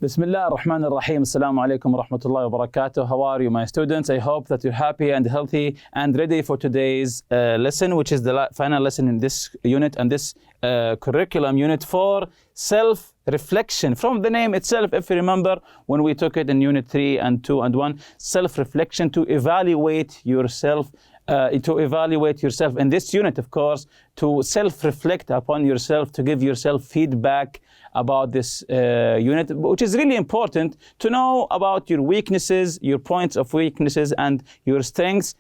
بسم الله الرحمن الرحيم. Assalamu alaikum wa rahmatullahi wa barakatuh. How are you, my students? I hope that you're happy and healthy and ready for today's lesson, which is the final lesson in this unit and this curriculum, Unit 4, self-reflection. From the name itself, if you remember, when we took it in Unit 3 and 2 and 1, self-reflection, to evaluate yourself. In this unit, of course, to self-reflect upon yourself, to give yourself feedback about this unit, which is really important to know about your weaknesses, your points of weaknesses, and your strengths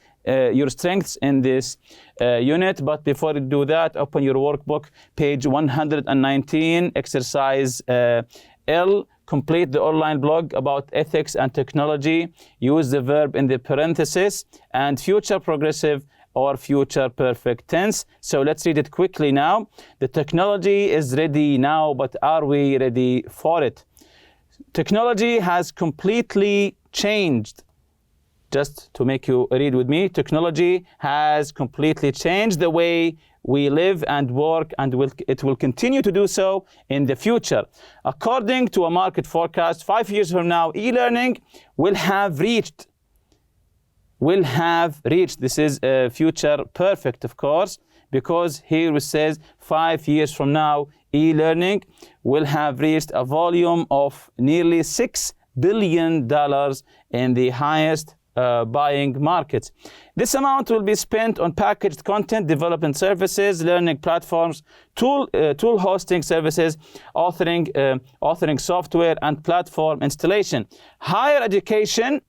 in this unit. But before you do that, open your workbook, page 119, exercise L. Complete the online blog about ethics and technology. Use the verb in the parenthesis and future progressive or future perfect tense. So let's read it quickly now. The technology is ready now, but are we ready for it? Technology has completely changed. Just to make you read with me, technology has completely changed the way we live and work, and it will continue to do so in the future. According to a market forecast, 5 years from now, e-learning will have reached. This is future perfect, of course, because here it says 5 years from now, e-learning will have reached a volume of nearly $6 billion in the highest buying markets. This amount will be spent on packaged content, development services, learning platforms, tool hosting services, authoring software, and platform installation. Higher education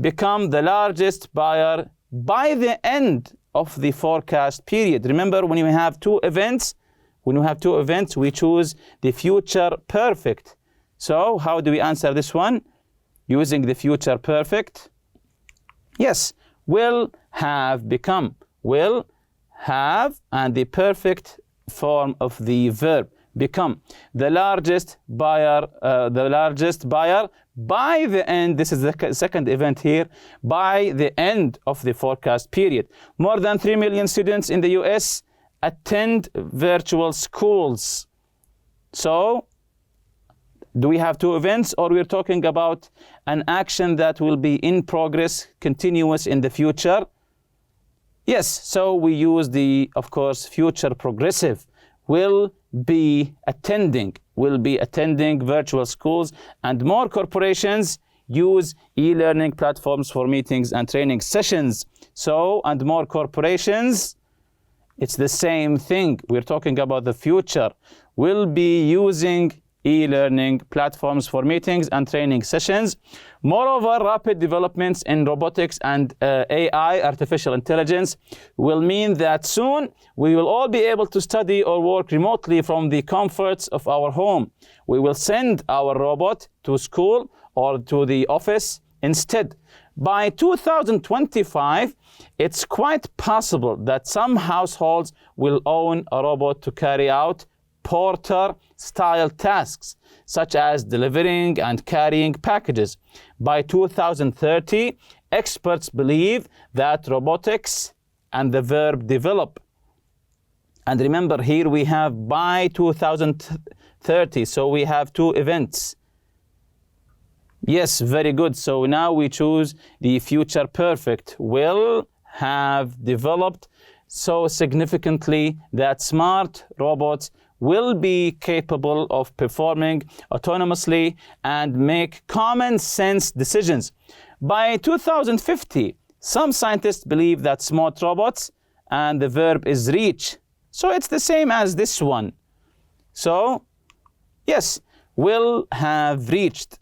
become the largest buyer by the end of the forecast period. Remember, when you have two events, we choose the future perfect. So how do we answer this one? Using the future perfect. Yes, will have become, will have, and the perfect form of the verb become the largest buyer by the end. This is the second event here, by the end of the forecast period. More than 3 million students in the US attend virtual schools. So do we have two events, or we're talking about an action that will be in progress, continuous in the future? Yes, so we use the, of course, future progressive. Will be attending virtual schools, and more corporations use e-learning platforms for meetings and training sessions. So, and more corporations, it's the same thing. We're talking about the future. Will be using e-learning platforms for meetings and training sessions. Moreover, rapid developments in robotics and AI, artificial intelligence, will mean that soon we will all be able to study or work remotely from the comforts of our home. We will send our robot to school or to the office instead. By 2025, it's quite possible that some households will own a robot to carry out porter-style tasks, such as delivering and carrying packages. By 2030, experts believe that robotics and the verb develop. And remember, here we have by 2030, so we have two events. Yes, very good. So now we choose the future perfect. Will have developed so significantly that smart robots will be capable of performing autonomously and make common sense decisions. By 2050, some scientists believe that smart robots, and the verb is reach. So it's the same as this one. So, yes, will have reached.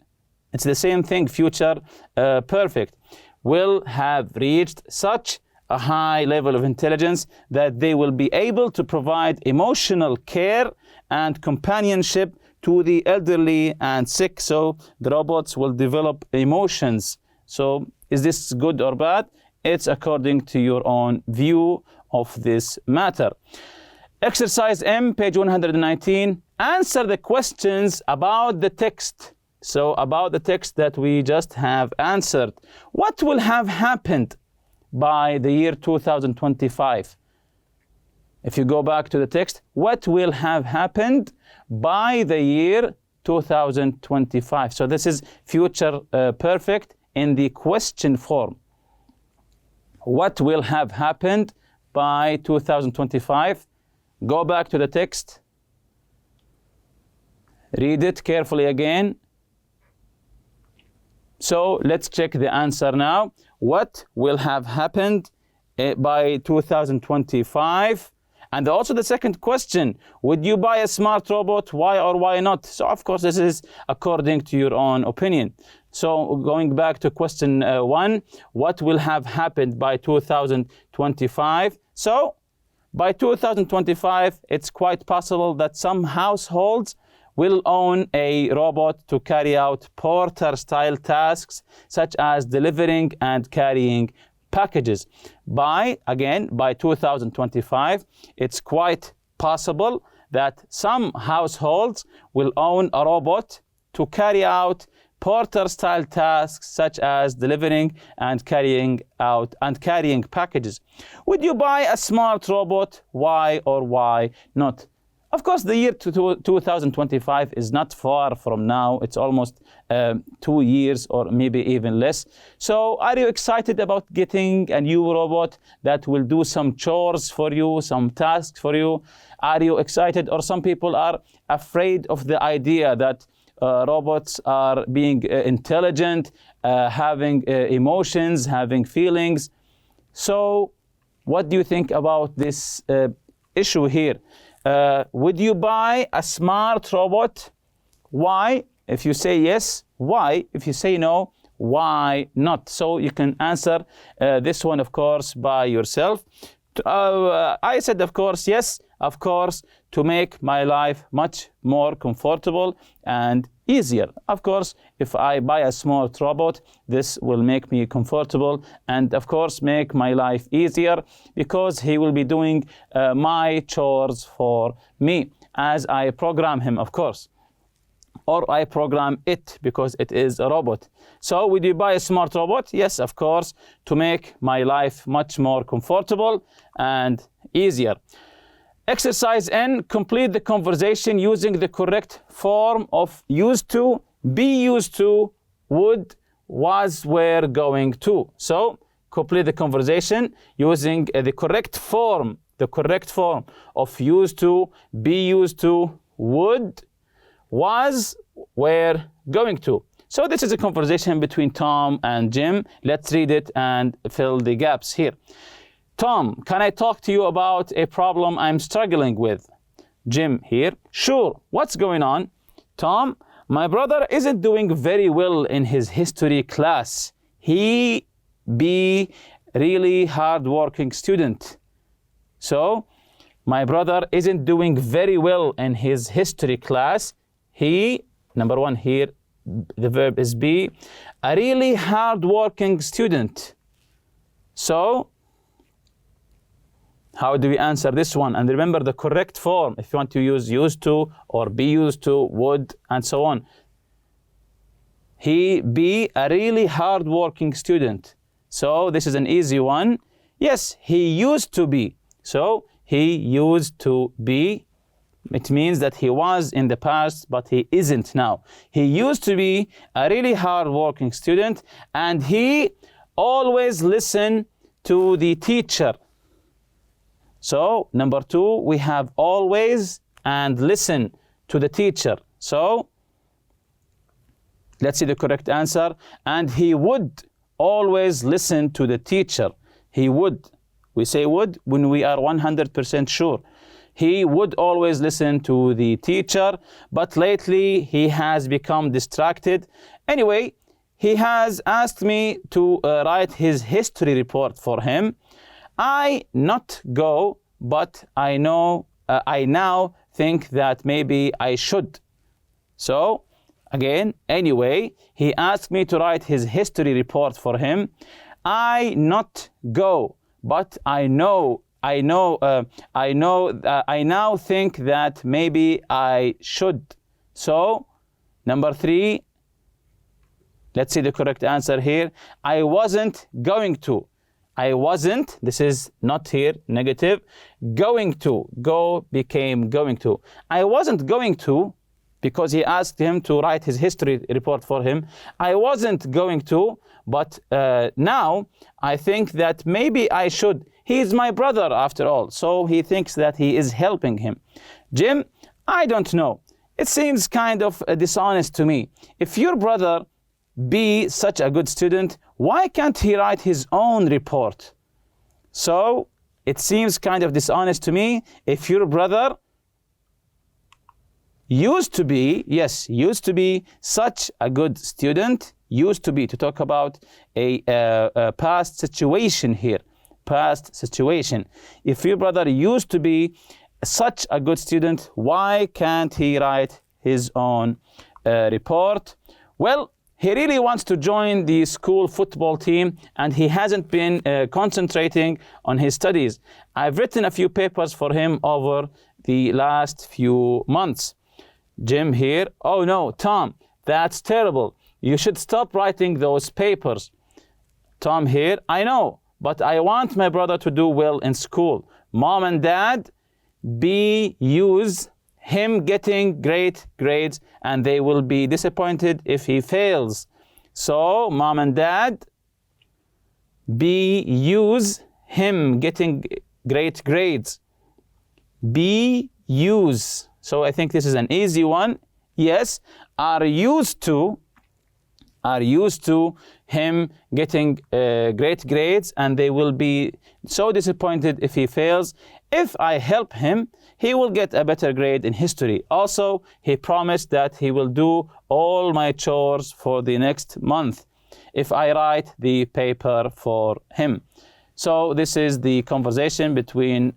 It's the same thing, future perfect. Will have reached such a high level of intelligence that they will be able to provide emotional care and companionship to the elderly and sick. So the robots will develop emotions. So is this good or bad? It's according to your own view of this matter. Exercise M, page 119. Answer the questions about the text. So about the text that we just have answered. What will have happened by the year 2025? If you go back to the text, what will have happened by the year 2025. So this is future perfect in the question form. What will have happened by 2025? Go back to the text. Read it carefully again. So let's check the answer now. What will have happened by 2025? And also the second question, would you buy a smart robot? Why or why not? So of course this is according to your own opinion. So going back to question 1, what will have happened by 2025? So by 2025, it's quite possible that some households will own a robot to carry out porter-style tasks, such as delivering and carrying packages. By 2025, it's quite possible that some households will own a robot to carry out porter-style tasks, such as delivering and carrying packages. Would you buy a smart robot? Why or why not? Of course, the year 2025 is not far from now. It's almost 2 years or maybe even less. So are you excited about getting a new robot that will do some chores for you, some tasks for you? Are you excited? Or some people are afraid of the idea that robots are being intelligent, having emotions, having feelings. So what do you think about this issue here? Would you buy a smart robot? Why? If you say yes, why? If you say no, why not? So you can answer this one, of course, by yourself. I said, of course, yes, of course, to make my life much more comfortable and easier. Of course, if I buy a smart robot, this will make me comfortable and, of course, make my life easier because he will be doing my chores for me as I program him, of course. Or I program it because it is a robot. So would you buy a smart robot? Yes, of course, to make my life much more comfortable and easier. Exercise N, complete the conversation using the correct form of used to, be used to, would, was, were, going to. So complete the conversation using the correct form of used to, be used to, would, was, were, going to. So this is a conversation between Tom and Jim. Let's read it and fill the gaps here. Tom, can I talk to you about a problem I'm struggling with? Jim here. Sure, what's going on? Tom, my brother isn't doing very well in his history class. He be really hard-working student. So, my brother isn't doing very well in his history class. He, number one here, the verb is be, a really hard-working student. So, how do we answer this one? And remember the correct form if you want to use used to or be used to, would, and so on. He be a really hard-working student. So this is an easy one. Yes, he used to be. So he used to be. It means that he was in the past, but he isn't now. He used to be a really hard-working student, and he always listened to the teacher. So, number 2, we have always and listen to the teacher. So, let's see the correct answer. And he would always listen to the teacher. He would. We say would when we are 100% sure. He would always listen to the teacher, but lately he has become distracted. Anyway, he has asked me to write his history report for him. I not go, but I now think that maybe I should. So, again, anyway, he asked me to write his history report for him. I not go, but I now think that maybe I should. So, number 3, let's see the correct answer here. I wasn't going to. I wasn't, this is not here, negative, going to, go became going to. I wasn't going to because he asked him to write his history report for him. I wasn't going to, but now I think that maybe I should. He is my brother after all, so he thinks that he is helping him. Jim, I don't know. It seems kind of dishonest to me. If your brother be such a good student, why can't he write his own report? So it seems kind of dishonest to me. If your brother used to be such a good student, used to be, to talk about a past situation here, past situation. If your brother used to be such a good student, why can't he write his own report? Well, he really wants to join the school football team and he hasn't been concentrating on his studies. I've written a few papers for him over the last few months. Jim here, oh no, Tom, that's terrible. You should stop writing those papers. Tom here, I know, but I want my brother to do well in school. Mom and Dad, use him getting great grades and they will be disappointed if he fails. So, Mom and Dad, use him getting great grades. Use. So I think this is an easy one. Yes, are used to him getting great grades and they will be so disappointed if he fails. If I help him, he will get a better grade in history. Also, he promised that he will do all my chores for the next month if I write the paper for him. So this is the conversation between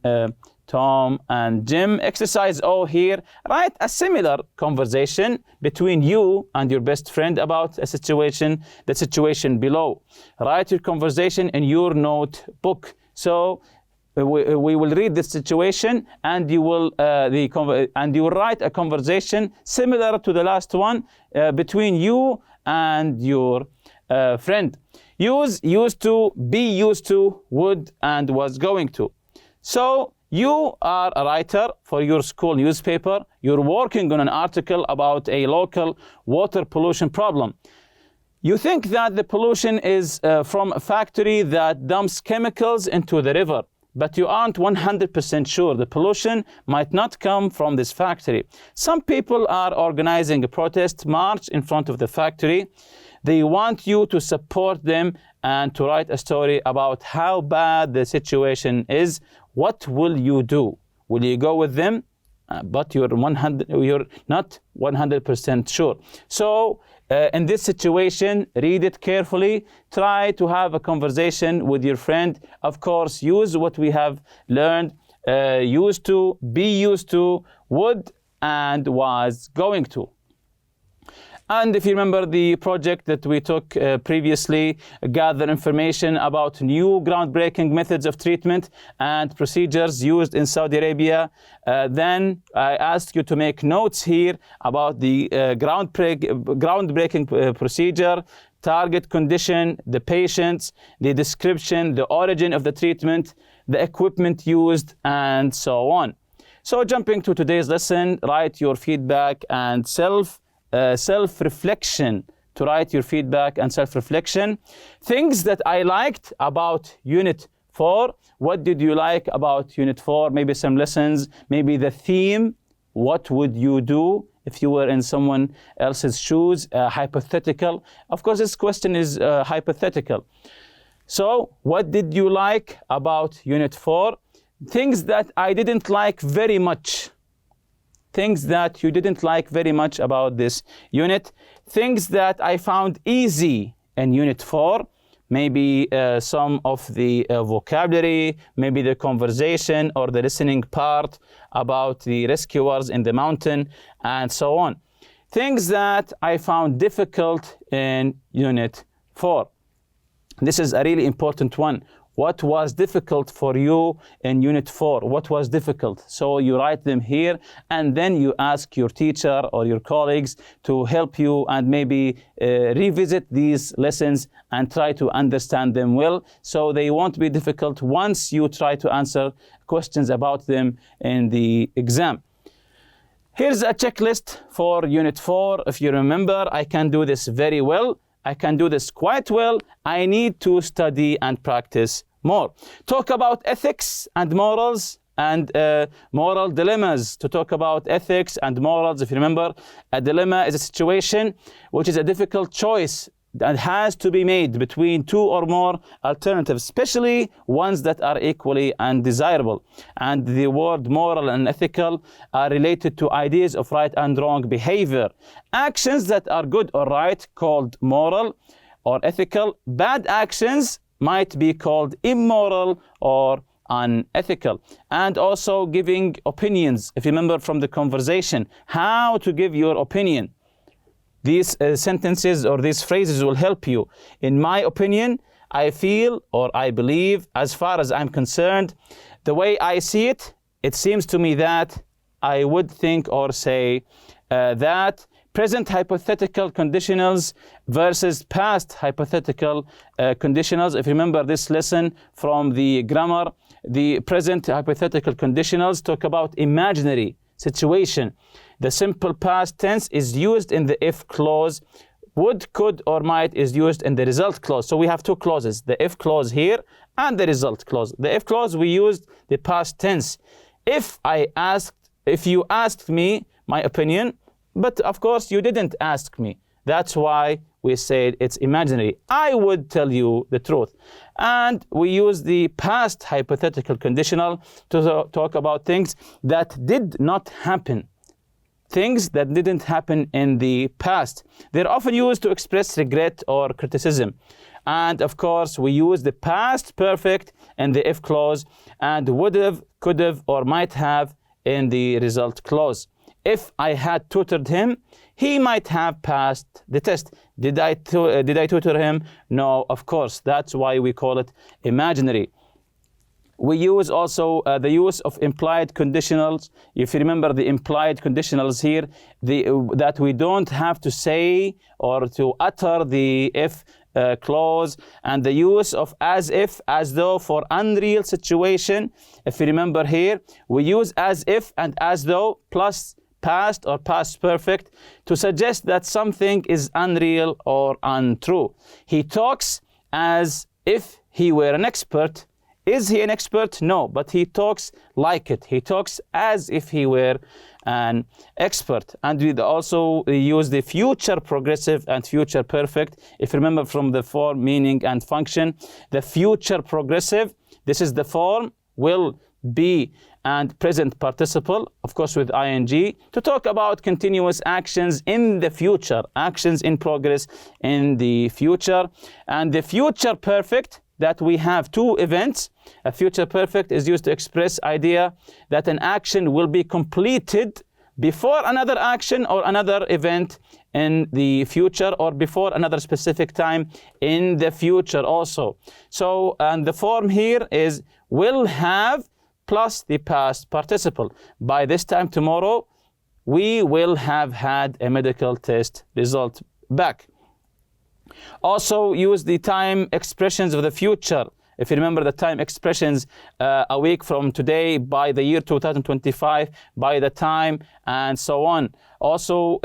Tom and Jim. Exercise O here, write a similar conversation between you and your best friend about a situation, the situation below. Write your conversation in your notebook. So we will read this situation and you will write a conversation similar to the last one between you and your friend. Use used to, be used to, would and was going to. So you are a writer for your school newspaper. You're working on an article about a local water pollution problem. You think that the pollution is from a factory that dumps chemicals into the river, but you aren't 100% sure. The pollution might not come from this factory. Some people are organizing a protest march in front of the factory. They want you to support them and to write a story about how bad the situation is. What will you do? Will you go with them? But you're not 100% sure. So in this situation, read it carefully. Try to have a conversation with your friend. Of course, use what we have learned. Used to, be used to, would and was going to. And if you remember the project that we took previously, gather information about new groundbreaking methods of treatment and procedures used in Saudi Arabia. Then I asked you to make notes here about the groundbreaking procedure, target condition, the patients, the description, the origin of the treatment, the equipment used, and so on. So jumping to today's lesson, write your feedback and self-reflection, to write your feedback and self-reflection. Things that I liked about Unit 4. What did you like about Unit 4? Maybe some lessons, maybe the theme. What would you do if you were in someone else's shoes? Hypothetical. Of course, this question is hypothetical. So, what did you like about Unit 4? Things that I didn't like very much. Things that you didn't like very much about this unit. Things that I found easy in Unit 4. Maybe some of the vocabulary, maybe the conversation or the listening part about the rescuers in the mountain, and so on. Things that I found difficult in Unit 4. This is a really important one. What was difficult for you in Unit 4? What was difficult? So you write them here, and then you ask your teacher or your colleagues to help you and maybe revisit these lessons and try to understand them well, so they won't be difficult once you try to answer questions about them in the exam. Here's a checklist for Unit 4. If you remember, I can do this very well. I can do this quite well. I need to study and practice more. Talk about ethics and morals and moral dilemmas. To talk about ethics and morals, if you remember, a dilemma is a situation which is a difficult choice that has to be made between two or more alternatives, especially ones that are equally undesirable. And the word moral and ethical are related to ideas of right and wrong behavior. Actions that are good or right called moral or ethical. Bad actions might be called immoral or unethical. And also giving opinions. If you remember from the conversation, how to give your opinion. These sentences or these phrases will help you. In my opinion, I feel or I believe, as far as I'm concerned, the way I see it, it seems to me that I would think or say that. Present hypothetical conditionals versus past hypothetical conditionals. If you remember this lesson from the grammar, the present hypothetical conditionals talk about imaginary situation. The simple past tense is used in the if clause. Would, could, or might is used in the result clause. So we have two clauses, the if clause here and the result clause. The if clause, we used the past tense. If you asked me my opinion, but of course you didn't ask me. That's why we said it's imaginary. I would tell you the truth. And we use the past hypothetical conditional to talk about things that did not happen. Things that didn't happen in the past. They're often used to express regret or criticism. And of course, we use the past perfect in the if clause and would have, could have, or might have in the result clause. If I had tutored him, he might have passed the test. Did I tutor him? No, of course. That's why we call it imaginary. We use also the use of implied conditionals. If you remember the implied conditionals here, that we don't have to say or to utter the if clause, and the use of as if, as though for unreal situation. If you remember here, we use as if and as though plus past or past perfect to suggest that something is unreal or untrue. He talks as if he were an expert. Is he an expert? No, but he talks like it. He talks as if he were an expert. And we also use the future progressive and future perfect. If you remember from the form, meaning, and function, the future progressive, this is the form, will, be, and present participle, of course with ing, to talk about continuous actions in the future, actions in progress in the future. And the future perfect, that we have two events. A future perfect is used to express idea that an action will be completed before another action or another event in the future, or before another specific time in the future also. So, and the form here is will have plus the past participle. By this time tomorrow, we will have had a medical test result back. Also use the time expressions of the future. If you remember the time expressions, a week from today, by the year 2025, by the time, and so on. Also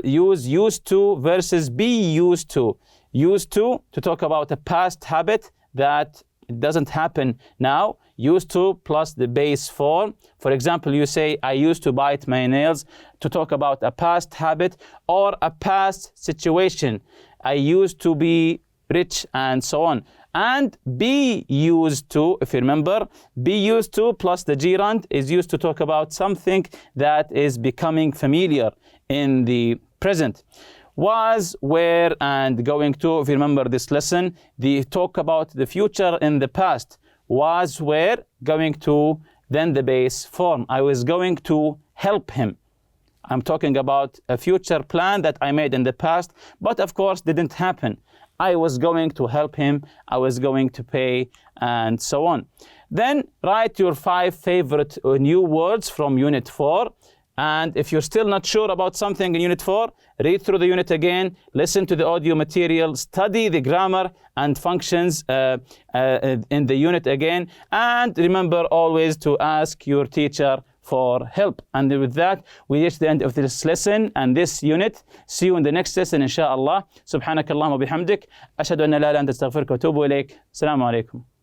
use used to versus be used to. Used to talk about a past habit that doesn't happen now. Used to plus the base form. For example, you say, I used to bite my nails, to talk about a past habit or a past situation. I used to be rich, and so on. And be used to, if you remember, be used to plus the gerund is used to talk about something that is becoming familiar in the present. Was, were, and going to, if you remember this lesson, the talk about the future in the past. Was, were, going to, then the base form. I was going to help him. I'm talking about a future plan that I made in the past, but of course didn't happen. I was going to help him, I was going to pay, and so on. Then write your 5 favorite new words from Unit 4. And if you're still not sure about something in Unit 4, read through the unit again, listen to the audio material, study the grammar and functions in the unit again, and remember always to ask your teacher for help. And with that, we reach the end of this lesson and this unit. See you in the next lesson, inshallah. سبحانك اللهم وبحمدك. أشهد أن لا إله إلا أنت أستغفرك وأتوب إليك. السلام عليكم.